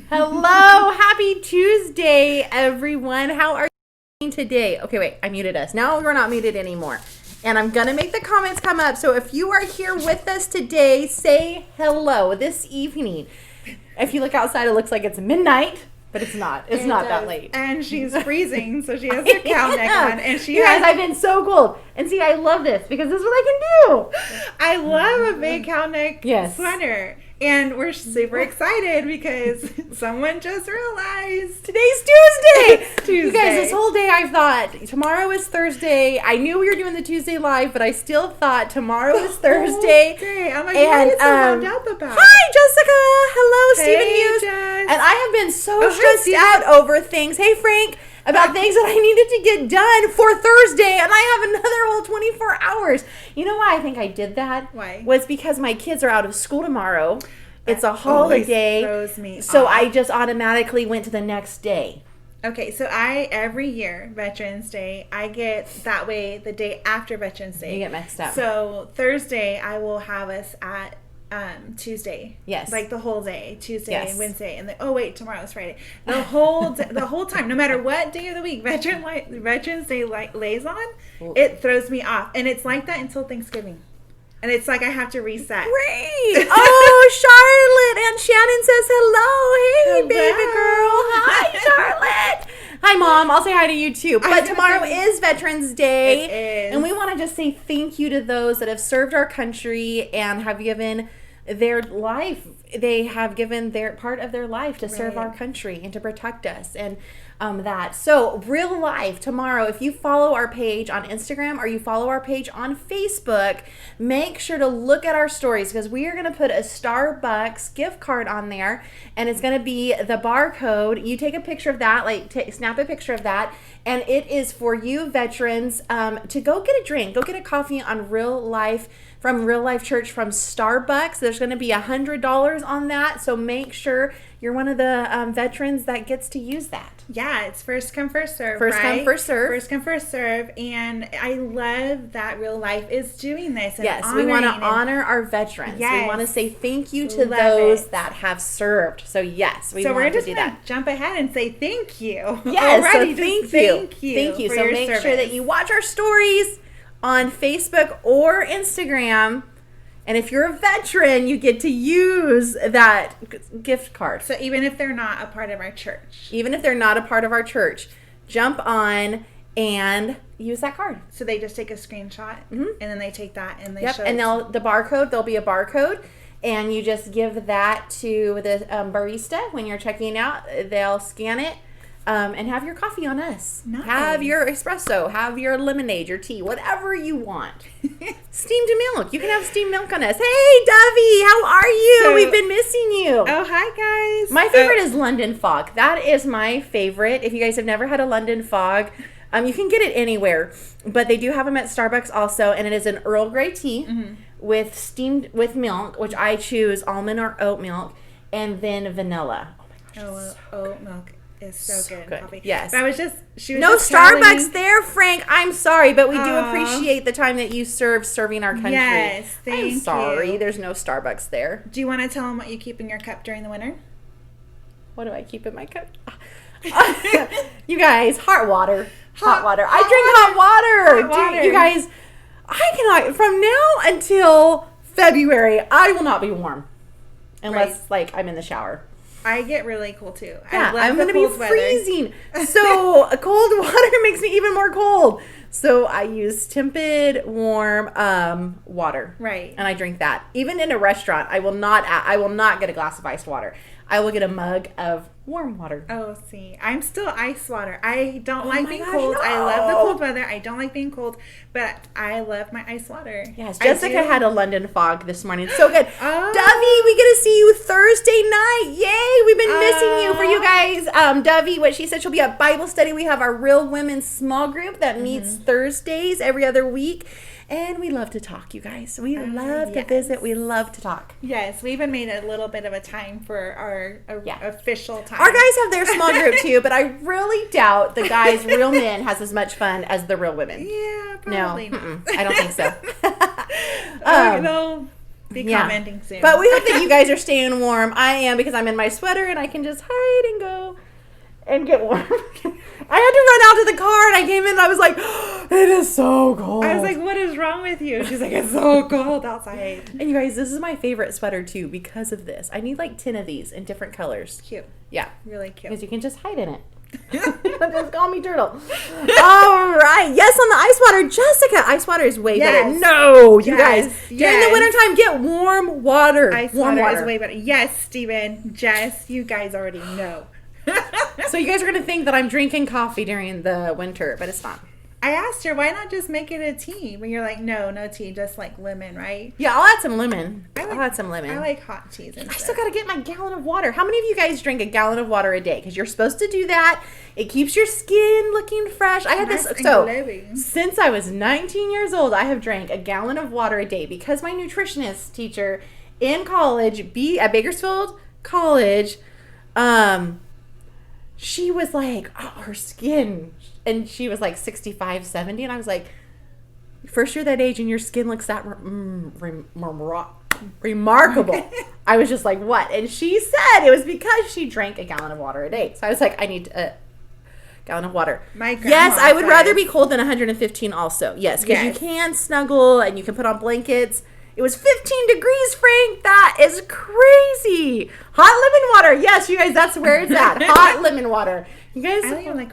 Hello, happy Tuesday, everyone. How are you doing today? Okay, wait, I muted us. Now we're not muted anymore. And I'm going to make the comments come up. So if you are here with us today, say hello this evening. If you look outside, it looks like it's midnight, but it's not. It's not that late. And she's freezing, so she has her cow neck on. And you guys, I've been so cold. And see, I love this because this is what I can do. I love a big cow neck sweater. And we're super excited because someone just realized today's Tuesday. You guys, this whole day I've thought tomorrow is Thursday. I knew we were doing the Tuesday live, but I still thought tomorrow is Thursday. I'm like, what is so wound up about? Hi, Jessica. Hello, Stephen Hughes. Jess. And I have been so stressed out over things. Hey, Frank. About things that I needed to get done for Thursday, and I have another whole 24 hours. You know why I think I did that? Why? Was because my kids are out of school tomorrow. It's a holiday. Throws me so off. I just automatically went to the next day. Okay, so every year, Veterans Day, I get that way the day after Veterans Day. You get mixed up. So Thursday, I will have us at Tuesday. Yes. Like the whole day, Tuesday and Wednesday, and then tomorrow's Friday. The whole the whole time, no matter what day of the week Veterans Day lays on, it throws me off, and it's like that until Thanksgiving. And it's like I have to reset. Great. Oh, Charlotte and Shannon says hello. Hey, baby girl. Hi, Charlotte. Hi, Mom. I'll say hi to you, too. But tomorrow is Veterans Day. It is. And we want to just say thank you to those that have served our country and have given their life. They have given their part of their life to serve our country and to protect us. And that. So real life tomorrow, if you follow our page on Instagram or you follow our page on Facebook, make sure to look at our stories because we are going to put a Starbucks gift card on there, and it's going to be the barcode. You take a picture of that, snap a picture of that, and it is for you veterans to go get a drink, go get a coffee on Real Life from Real Life Church from Starbucks. There's going to be $100 on that, so make sure you're one of the veterans that gets to use that. Yeah, it's first come, first serve. First come, first serve. First come, first serve. And I love that Real Life is doing this. And yes, we want to honor our veterans. Yes. We want to say thank you to those that have served. So, yes, we want to do that. Jump ahead and say thank you. Yes, already. So thank you. Thank you. So make sure that you watch our stories on Facebook or Instagram. And if you're a veteran, you get to use that gift card. So even if they're not a part of our church. Jump on and use that card. So they just take a screenshot and then they take that and they show and there'll be a barcode, and you just give that to the barista when you're checking out. They'll scan it. And have your coffee on us. Nice. Have your espresso. Have your lemonade, your tea, whatever you want. Steamed milk. You can have steamed milk on us. Hey, Dovey, how are you? We've been missing you. Oh, hi, guys. My favorite is London Fog. That is my favorite. If you guys have never had a London Fog, you can get it anywhere. But they do have them at Starbucks also, and it is an Earl Grey tea with milk, which I choose almond or oat milk, and then vanilla. Oh my gosh. Oat milk is so good. Coffee. Yes. But she was no just Starbucks there, Frank. I'm sorry, but we do appreciate the time that you serving our country. Yes, thank you. I'm sorry. There's no Starbucks there. Do you want to tell them what you keep in your cup during the winter? What do I keep in my cup? You guys, hot water. Hot water. I drink hot water. Dude, you guys, I cannot, from now until February, I will not be warm. Unless, I'm in the shower. I get really cool too. Yeah, I'm going to be freezing. So cold water makes me even more cold. So I use tempered, warm water. Right. And I drink that. Even in a restaurant, I will not get a glass of iced water. I will get a mug of warm water. Oh, see. I'm still ice water. I don't like being cold. No. I love the cold weather. I don't like being cold, but I love my ice water. Yes, Jessica had a London Fog this morning. It's so good. Dovey, we get to see you Thursday night. Yay, we've been missing you. For you guys, Dovey, what she said, she'll be at Bible study. We have our Real Women small group that meets Thursdays every other week. And we love to talk, you guys. We love to visit. We love to talk. Yes, we even made a little bit of a time for our official time. Our guys have their small group too, but I really doubt the guys' Real Men has as much fun as the Real Women. Yeah, probably not. I don't think so. No. Be commenting soon. But we hope that you guys are staying warm. I am, because I'm in my sweater and I can just hide and go and get warm. I had to run out to the car and I came in and I was like, oh, it is so cold. I was like, what is wrong with you? She's like, it's so cold outside. And you guys, this is my favorite sweater too because of this. I need like 10 of these in different colors. Cute. Yeah. Really cute. Because you can just hide in it. Just call me Turtle. All right. Yes, on the ice water. Jessica, ice water is way better. No, you guys. During the wintertime, get warm water. Ice warm water is way better. Yes, Steven, Jess, you guys already know. So you guys are going to think that I'm drinking coffee during the winter, but it's not. I asked her, why not just make it a tea? But you're like, no tea, just like lemon, right? Yeah, I'll add some lemon. I'll add some lemon. I like hot teas. I still got to get my gallon of water. How many of you guys drink a gallon of water a day? Because you're supposed to do that. It keeps your skin looking fresh. I had this. So since I was 19 years old, I have drank a gallon of water a day because my nutritionist teacher in college, at Bakersfield College, she was like, oh, her skin, and she was like 65, 70, and I was like, first you're that age and your skin looks that remarkable. I was just like, what? And she said it was because she drank a gallon of water a day. So I was like, I need a gallon of water. Yes, I would rather be cold than 115 also. Yes, because you can snuggle and you can put on blankets. It was 15 degrees, Frank. That is crazy. Hot lemon water. Yes, you guys, that's where it's at. Hot lemon water. You guys,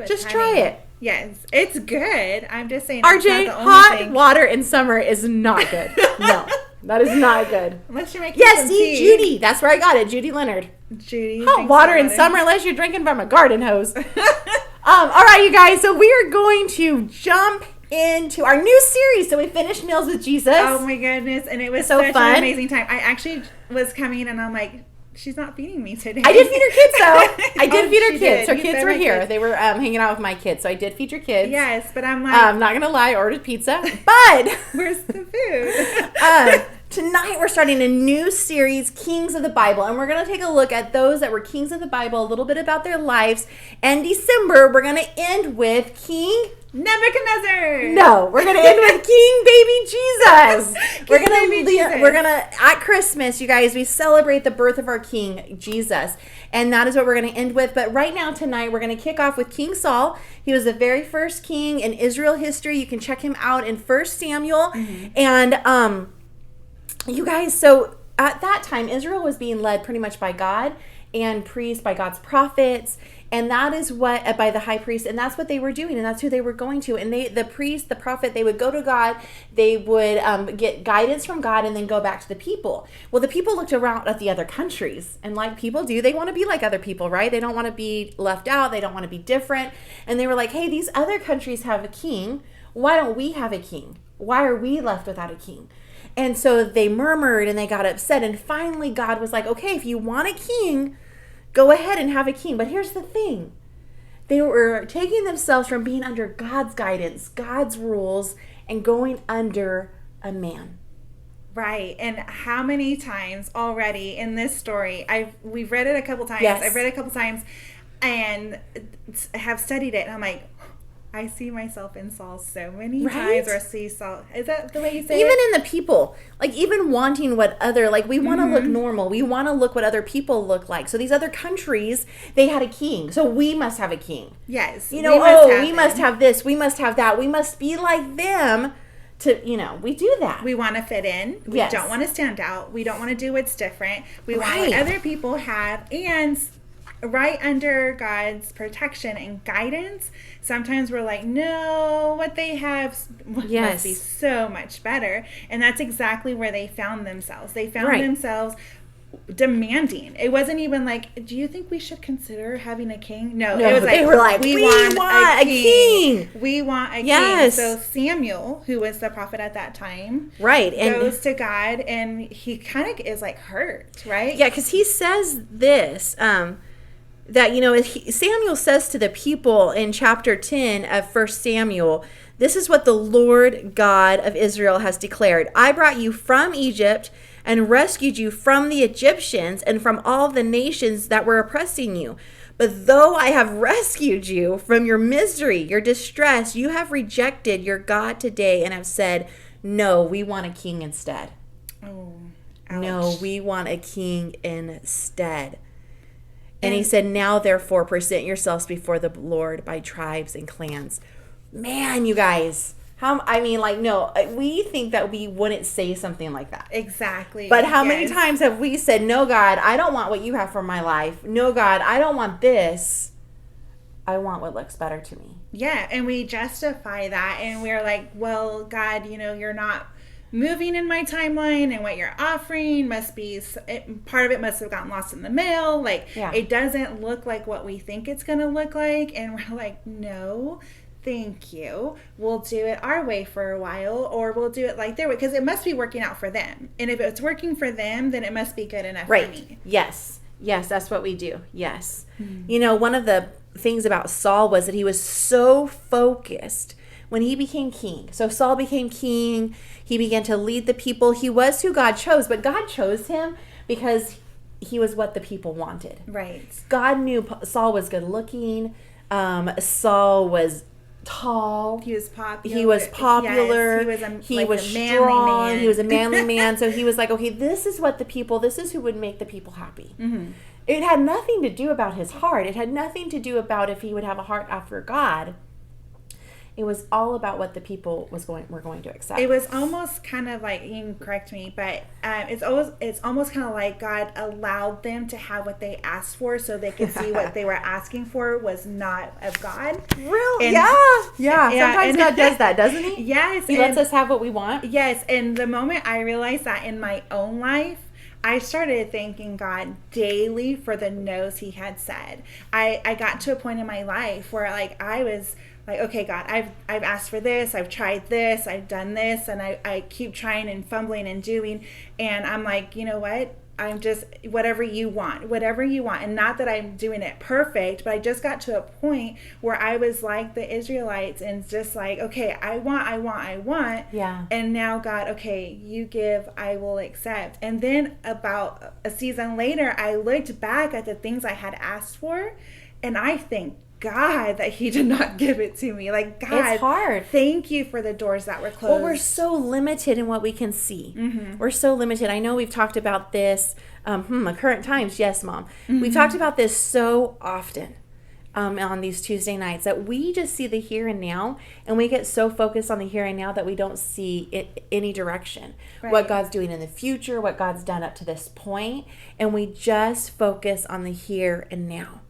just try it. Yes, it's good. I'm just saying. RJ, hot water in summer is not good. No, that is not good. Unless you're making some tea. Judy. That's where I got it. Judy Leonard. Judy. Hot water in summer unless you're drinking from a garden hose. All right, you guys. So we are going to jump into our new series. So we finished Meals with Jesus. Oh my goodness. And it was such an amazing time. I actually was coming and I'm like, she's not feeding me today. I did feed her kids though. I did feed her kids. Her kids were here. They were hanging out with my kids. So I did feed your kids. Yes, but I'm like, I'm not going to lie, I ordered pizza. But where's the food? Tonight we're starting a new series, Kings of the Bible, and we're going to take a look at those that were kings of the Bible, a little bit about their lives. And December, we're going to end with King Nebuchadnezzar. No, we're going to end with King Baby Jesus. We're going to at Christmas, you guys, we celebrate the birth of our King Jesus. And that is what we're going to end with. But right now tonight, we're going to kick off with King Saul. He was the very first king in Israel history. You can check him out in 1 Samuel. Mm-hmm. And you guys, so at that time, Israel was being led pretty much by God and priests, by God's prophets. And that is what, by the high priest, and that's what they were doing, and that's who they were going to. And the priest, the prophet, they would go to God, they would get guidance from God, and then go back to the people. Well, the people looked around at the other countries, and like people do, they want to be like other people, right? They don't want to be left out, they don't want to be different. And they were like, hey, these other countries have a king. Why don't we have a king? Why are we left without a king? And so they murmured, and they got upset, and finally God was like, okay, if you want a king, go ahead and have a king. But here's the thing. They were taking themselves from being under God's guidance, God's rules, and going under a man. Right. And how many times already in this story, we've read it a couple times. Yes. I've read it a couple times and have studied it. And I'm like, I see myself in Saul so many times, or I see Saul. Is that the way you say even it? In the people, like even wanting what other, like we want to look normal. We want to look what other people look like. So these other countries, they had a king. So we must have a king. Yes. We must have this. We must have that. We must be like them to, we do that. We want to fit in. We don't want to stand out. We don't want to do what's different. We want what other people have. And right under God's protection and guidance, sometimes we're like, no, what they have must be so much better. And that's exactly where they found themselves. They found themselves demanding. It wasn't even like, do you think we should consider having a king? No, it was like, they were like, we want a king. We want a king. So Samuel, who was the prophet at that time, goes to God, and he kind of is like hurt, right? Yeah, because he says this, that, Samuel says to the people in chapter 10 of 1 Samuel, this is what the Lord God of Israel has declared. I brought you from Egypt and rescued you from the Egyptians and from all the nations that were oppressing you. But though I have rescued you from your misery, your distress, you have rejected your God today and have said, no, we want a king instead. Oh, Ouch. No, we want a king instead. And he said, now therefore present yourselves before the Lord by tribes and clans. Man, you guys. No, we think that we wouldn't say something like that. Exactly. But how many times have we said, no, God, I don't want what you have for my life. No, God, I don't want this. I want what looks better to me. Yeah, and we justify that, and we're like, well, God, you're not moving in my timeline, and what you're offering must be, part of it must have gotten lost in the mail. It doesn't look like what we think it's going to look like, and we're like, no, thank you. We'll do it our way for a while, or we'll do it like their way, because it must be working out for them. And if it's working for them, then it must be good enough for me. Yes, that's what we do. Yes. Mm-hmm. One of the things about Saul was that he was so focused when he became king. So Saul became king. He began to lead the people. He was who God chose, but God chose him because he was what the people wanted. Right. God knew Saul was good looking. Saul was tall. He was popular. Yes, he was strong. Man. He was a manly man. So he was like, okay, this is who would make the people happy. Mm-hmm. It had nothing to do about his heart. It had nothing to do about if he would have a heart after God. It was all about what the people were going to accept. It was almost kind of like, you can correct me, but it's almost kind of like God allowed them to have what they asked for, so they could see what they were asking for was not of God. Really? Yeah. Sometimes God does that, doesn't he? Yes. He lets us have what we want. Yes. And the moment I realized that in my own life, I started thanking God daily for the no's he had said. I got to a point in my life where I was like, okay, God, I've asked for this, I've tried this, I've done this, and I keep trying and fumbling and doing, and I'm like, you know what? I'm just, whatever you want. And not that I'm doing it perfect, but I just got to a point where I was like the Israelites and just like, okay, I want. Yeah. And now God, okay, you give, I will accept. And then about a season later, I looked back at the things I had asked for, and I think, God, that he did not give it to me. Like, God, it's hard. Thank you for the doors that were closed. Well, we're so limited in what we can see. Mm-hmm. We're so limited. I know we've talked about this, current times. Yes, Mom. Mm-hmm. We've talked about this so often on these Tuesday nights that we just see the here and now, and we get so focused on the here and now that we don't see any direction. Right. What God's doing in the future, what God's done up to this point, and we just focus on the here and now.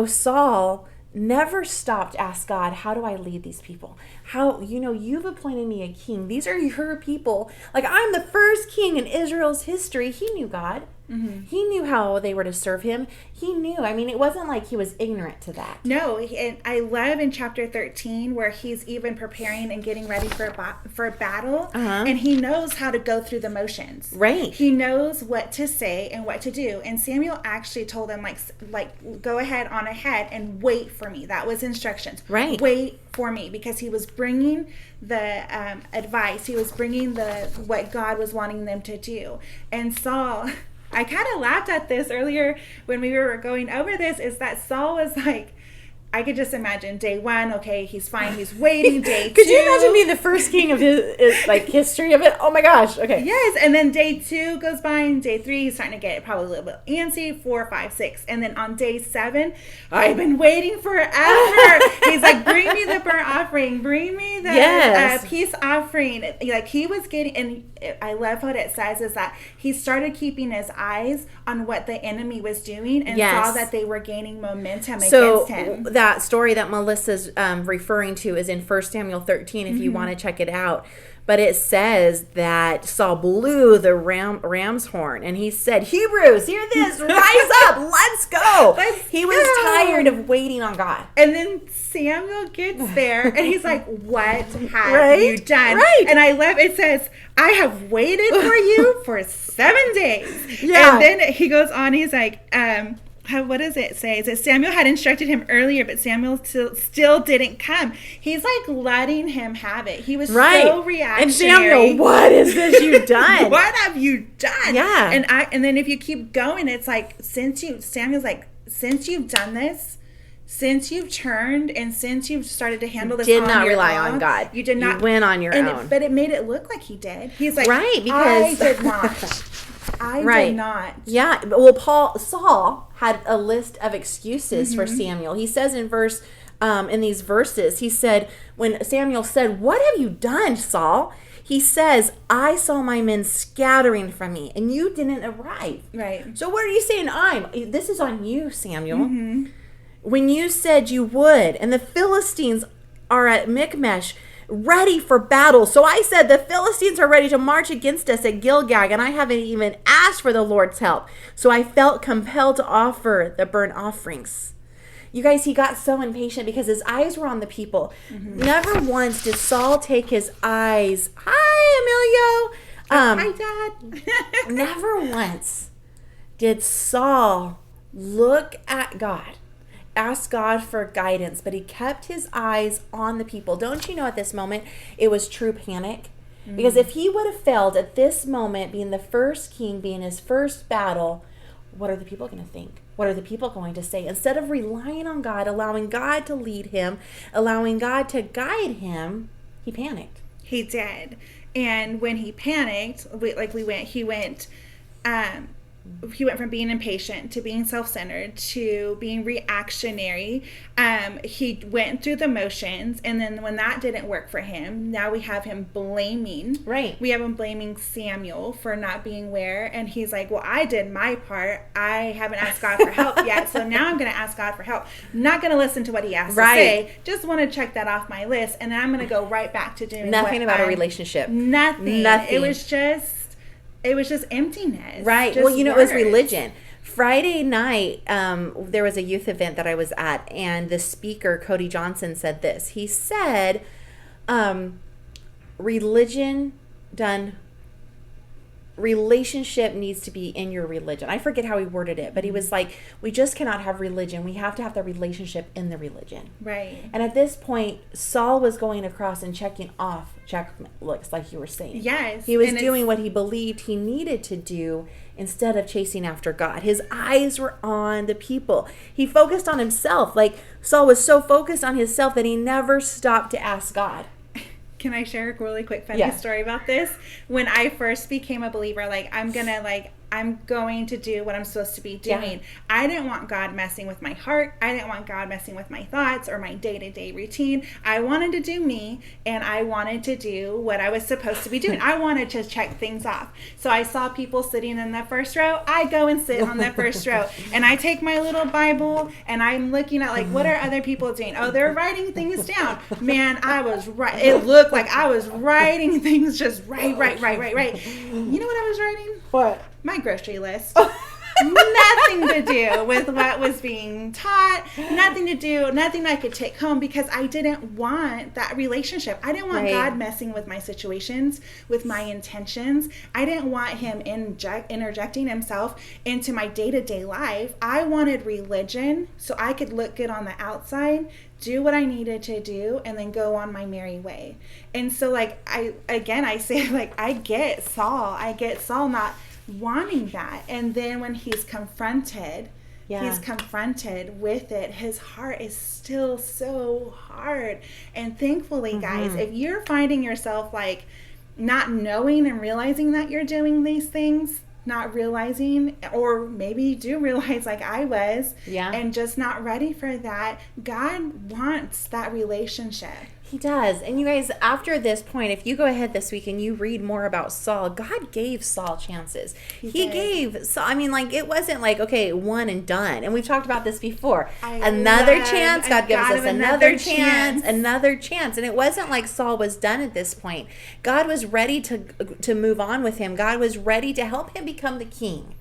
Saul never stopped to ask God, how do I lead these people? How, you've appointed me a king. These are your people. Like, I'm the first king in Israel's history. He knew God. Mm-hmm. He knew how they were to serve him. He knew. I mean, it wasn't like he was ignorant to that. No, and I love in chapter 13 where he's even preparing and getting ready for battle, and he knows how to go through the motions. Right. He knows what to say and what to do. And Samuel actually told him, like go ahead on ahead and wait for me. That was instructions. Right. Wait for me, because he was bringing the advice. He was bringing what God was wanting them to do. And Saul, I kind of laughed at this earlier when we were going over this, is that Saul was like, I could just imagine day one, okay, he's fine, he's waiting. Day 2. Could you imagine being the first king of his history of it? Oh my gosh, okay. Yes, and then day 2 goes by, and day 3, he's starting to get probably a little bit antsy, 4, 5, 6. And then on day 7, I've been waiting forever. He's like, bring me the burnt offering, bring me the peace offering. Like, he was getting, and I love what it says is that he started keeping his eyes on what the enemy was doing and saw that they were gaining momentum against him. That story that Melissa's referring to is in 1 Samuel 13 if you want to check it out. But it says that Saul blew the ram's horn, and he said, Hebrews, hear this, rise up, let's go. He was tired of waiting on God. And then Samuel gets there, and he's like, what have you done? Right. And I love, it says, I have waited for you for 7 days. Yeah. And then he goes on, he's like, what does it say? It says Samuel had instructed him earlier, but Samuel still didn't come. He's like letting him have it. He was so reactionary. And Samuel, what is this you've done? What have you done? Yeah. And then if you keep going, it's like, Samuel's like, since you've done this, since you've turned and since you've started to handle this, did not rely on God. You did not. You went on your own. But it made it look like he did. He's like, right, because I did not. I did not. Yeah. Well, Saul had a list of excuses for Samuel. He says in these verses, he said, when Samuel said, "What have you done, Saul?" He says, "I saw my men scattering from me, and you didn't arrive." Right. So what are you saying? This is on you, Samuel. When you said you would, and the Philistines are at Michmash, ready for battle. So I said, the Philistines are ready to march against us at Gilgal, and I haven't even asked for the Lord's help. So I felt compelled to offer the burnt offerings. You guys, he got so impatient because his eyes were on the people. Never once did Saul take his eyes. Hi, Emilio. Hi, Dad. Never once did Saul look at God, ask God for guidance, but he kept his eyes on the people. Don't you know at this moment it was true panic? Because if he would have failed at this moment, being the first king, being his first battle, what are the people going to think? What are the people going to say? Instead of relying on God, allowing God to lead him, allowing God to guide him, he panicked. He did. And when he panicked, he went from being impatient to being self-centered to being reactionary. He went through the motions, and then when that didn't work for him, now we have him blaming. Right. We have him blaming Samuel for not being where, and he's like, well, I did my part. I haven't asked God for help yet, so now I'm going to ask God for help. I'm not going to listen to what he has to say. Just want to check that off my list, and then I'm going to go right back to doing nothing about a relationship. Nothing. It was just emptiness. Right. Just well, it was words. religion. Friday night, there was a youth event that I was at, and the speaker, Cody Johnson, said this. He said, relationship needs to be in your religion. I forget how he worded it, but he was like, we just cannot have religion. We have to have the relationship in the religion. Right. And at this point, Saul was going across and checking off checklists, like you were saying. Yes. He was doing what he believed he needed to do instead of chasing after God. His eyes were on the people. He focused on himself. Like Saul was so focused on himself that he never stopped to ask God. Can I share a really quick funny story about this? When I first became a believer, I'm going to do what I'm supposed to be doing. Yeah. I didn't want God messing with my heart. I didn't want God messing with my thoughts or my day-to-day routine. I wanted to do me, and I wanted to do what I was supposed to be doing. I wanted to check things off. So I saw people sitting in the first row. I go and sit on the first row, and I take my little Bible, and I'm looking at, what are other people doing? Oh, they're writing things down. Man, I was right. It looked like I was writing things just right. You know what I was writing? What? My grocery list. Nothing to do with what was being taught. Nothing I could take home, because I didn't want that relationship. I didn't want God messing with my situations, with my intentions. I didn't want him interjecting himself into my day-to-day life. I wanted religion so I could look good on the outside, do what I needed to do, and then go on my merry way. And so I get Saul not wanting that. And then when he's confronted with it, his heart is still so hard. And thankfully, guys, if you're finding yourself not knowing and realizing that you're doing these things, not realizing, or maybe you do realize like I was, and just not ready for that, God wants that relationship. He does. And you guys, after this point, if you go ahead this week and you read more about Saul, God gave Saul chances. He gave Saul, it wasn't okay, one and done. And we've talked about this before. Another chance. God gives us another chance. And it wasn't like Saul was done at this point. God was ready to move on with him. God was ready to help him become the king.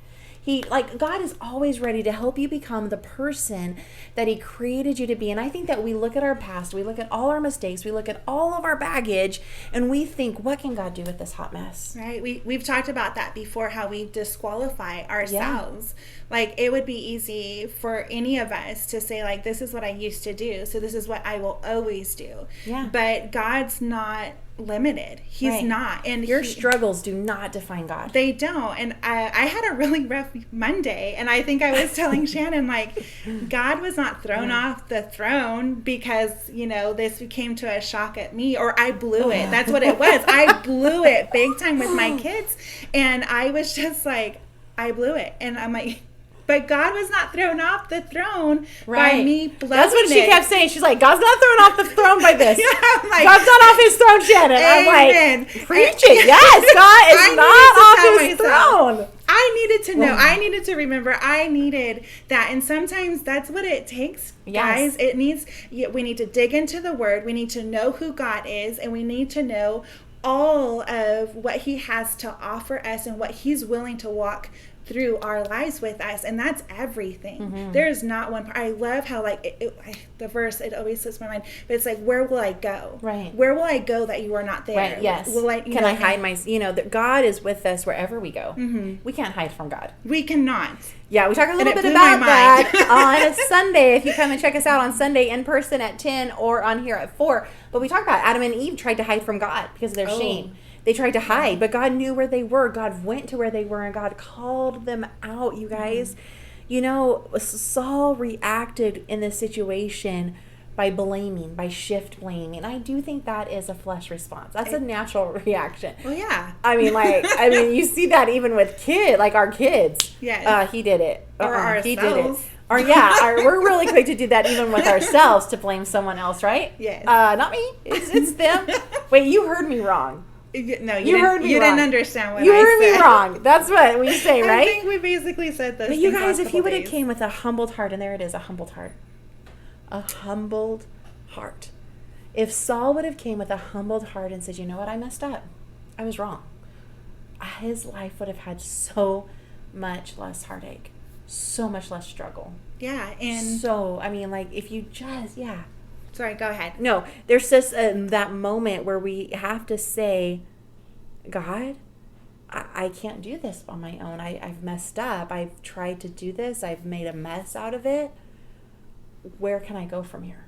God is always ready to help you become the person that he created you to be. And I think that we look at our past, we look at all our mistakes, we look at all of our baggage, and we think, what can God do with this hot mess? Right. We've talked about that before, how we disqualify ourselves. It would be easy for any of us to say, this is what I used to do, so this is what I will always do. Yeah. But God's not limited. He's not. And your struggles do not define God. They don't. And I had a really rough Monday, and I think I was telling Shannon, like, God was not thrown off the throne because, you know, this came to a shock at me, or I blew it. That's what it was. I blew it big time with my kids, and I was just like, I blew it. And I'm like, but God was not thrown off the throne by me blowing That's what she kept saying. She's like, God's not thrown off the throne by this. Yeah, I'm like, God's not off his throne, Shannon. Amen. I'm like, preach it. Yes, God is not off his throne. I needed to know. I needed to remember. I needed that. And sometimes that's what it takes, guys. It needs, we need to dig into the word. We need to know who God is, and we need to know all of what he has to offer us and what he's willing to walk through our lives with us, and that's everything. There's not one part. I love how, like, the verse, it always slips my mind, but it's like, where will I go? Right. Where will I go that you are not there? Right. Yes. Can I hide my? You know, that God is with us wherever we go. We can't hide from God. We cannot. Yeah, we talk a little bit about that on a Sunday. If you come and check us out on Sunday in person at 10 or on here at 4, but we talk about Adam and Eve tried to hide from God because of their shame. They tried to hide, but God knew where they were. God went to where they were, and God called them out, you guys. You know, Saul reacted in this situation by blaming, by shift blaming. And I do think that is a flesh response. That's a natural reaction. Well, yeah. I mean, you see that even with our kids. Yes. He did it. Or ourselves. He did it. Or we're really quick to do that even with ourselves, to blame someone else, right? Yes. Not me. It's them. Wait, you heard me wrong. No, you heard me. You wrong. didn't understand what you I heard said. me wrong. That's what we say, right? I think we basically said this. But you guys, if you would have came with a humbled heart, and there it is, a humbled heart. A humbled heart. If Saul would have came with a humbled heart and said, you know what, I messed up. I was wrong. His life would have had so much less heartache. So much less struggle. Yeah, and so, I mean, like, if you just, Sorry, go ahead. No, there's just that moment where we have to say, God, I can't do this on my own. I've messed up. I've tried to do this. I've made a mess out of it. Where can I go from here?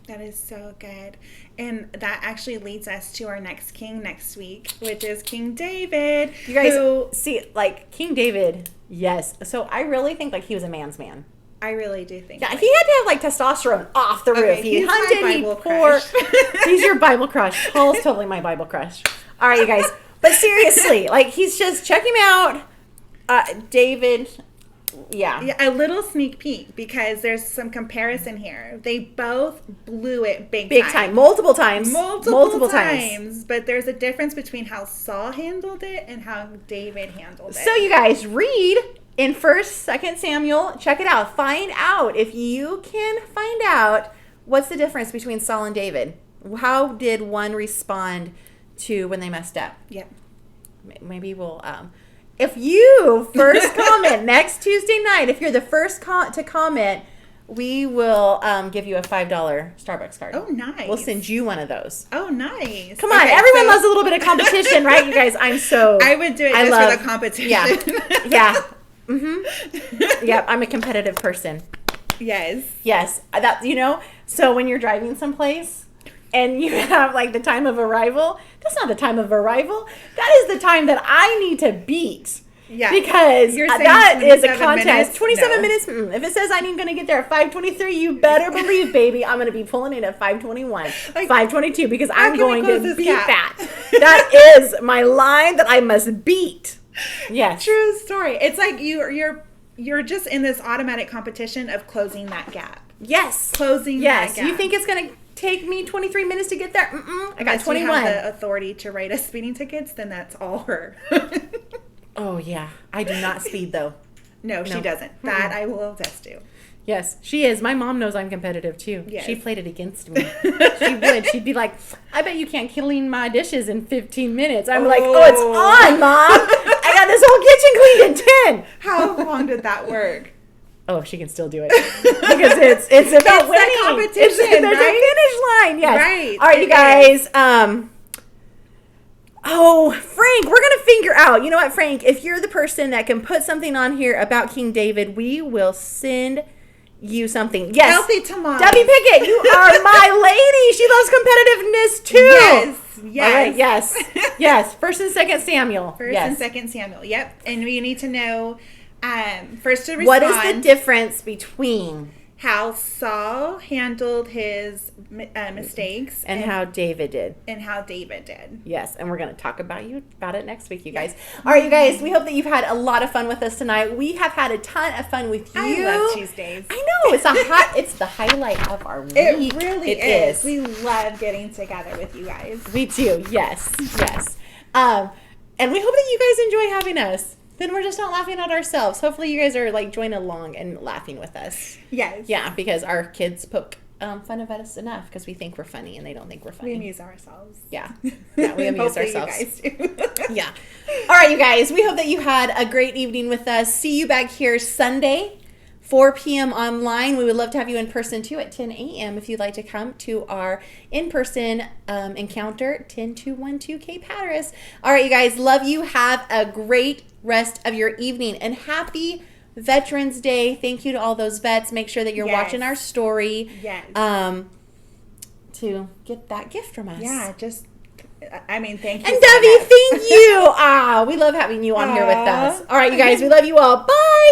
That is so good. And that actually leads us to our next king next week, which is King David. You guys see, like, King David, yes. So I really think, like, he was a man's man. I really do think. Yeah, he had to have, like, testosterone off the roof. He hunted, he poured. He's your Bible crush. Paul's totally my Bible crush. All right, you guys. But seriously, like, he's just, check him out. David, yeah. A little sneak peek, because there's some comparison here. They both blew it big time. Multiple times. But there's a difference between how Saul handled it and how David handled it. So you guys, read in 1st, 2nd Samuel, check it out. Find out, if you can find out, what's the difference between Saul and David. How did one respond to when they messed up? Yeah. Maybe we'll, if you first comment next Tuesday night, if you're the first to comment, we will give you a $5 Starbucks card. Oh, nice. We'll send you one of those. Oh, nice. Come on. Everyone loves a little bit of competition, right? You guys, I would do it for the competition. Yeah. Mm-hmm. Yep, I'm a competitive person. Yes. That, you know, so when you're driving someplace and you have, like, the time of arrival, that's not the time of arrival. That is the time that I need to beat. Yeah. Because that is a contest. 27 minutes. If it says I'm going to get there at 5:23, you better believe, baby, I'm going to be pulling in at 5:21, 5:22, because I'm going to beat that. That is my line that I must beat. Yes. True story. It's like you're just in this automatic competition of closing that gap. Yes. Closing that gap. You think it's going to take me 23 minutes to get there? I got 21. You have the authority to write us speeding tickets, then that's all her. Oh, yeah. I do not speed, though. No, she doesn't. That I will attest to. Yes, she is. My mom knows I'm competitive, too. Yes. She played it against me. She would. She'd be like, I bet you can't clean my dishes in 15 minutes. I'm like, oh, it's on, Mom. I got this whole kitchen cleaned in 10. How long did that work? Oh, she can still do it. Because it's about winning. Competition, there's a finish line. Yes. Right. All right, you guys. Oh, Frank, we're going to figure out. You know what, Frank? If you're the person that can put something on here about King David, we will send you something. Yes. Healthy tamales. Debbie Pickett, you are my lady. She loves competitiveness too. Yes. Yes. All right, yes. Yes. 1st and 2nd Samuel. First yes. and 2nd Samuel. Yep. And we need to know first to respond. What is the difference between how Saul handled his mistakes and how David did. And how David did. Yes, and we're going to talk about it next week, you guys. All right, you guys, we hope that you've had a lot of fun with us tonight. We have had a ton of fun with you. I love Tuesdays. I know. It's the highlight of our week. It really is. We love getting together with you guys. We do. Yes. Yes. And we hope that you guys enjoy having us. Then we're just not laughing at ourselves. Hopefully you guys are like joining along and laughing with us. Yes. Yeah, because our kids poke fun of us enough because we think we're funny and they don't think we're funny. We amuse ourselves. Yeah. Yeah, we amuse ourselves. You guys do. Yeah. All right, you guys. We hope that you had a great evening with us. See you back here Sunday, 4 p.m. online. We would love to have you in person too at 10 a.m. if you'd like to come to our in-person encounter, 10212 Cape Hatteras. All right, you guys. Love you. Have a great rest of your evening and happy Veterans Day. Thank you to all those vets. Make sure that you're watching our story. Yes. To get that gift from us. Yeah, thank you. And Debbie, thank you. We love having you on here with us. All right, you guys. We love you all. Bye.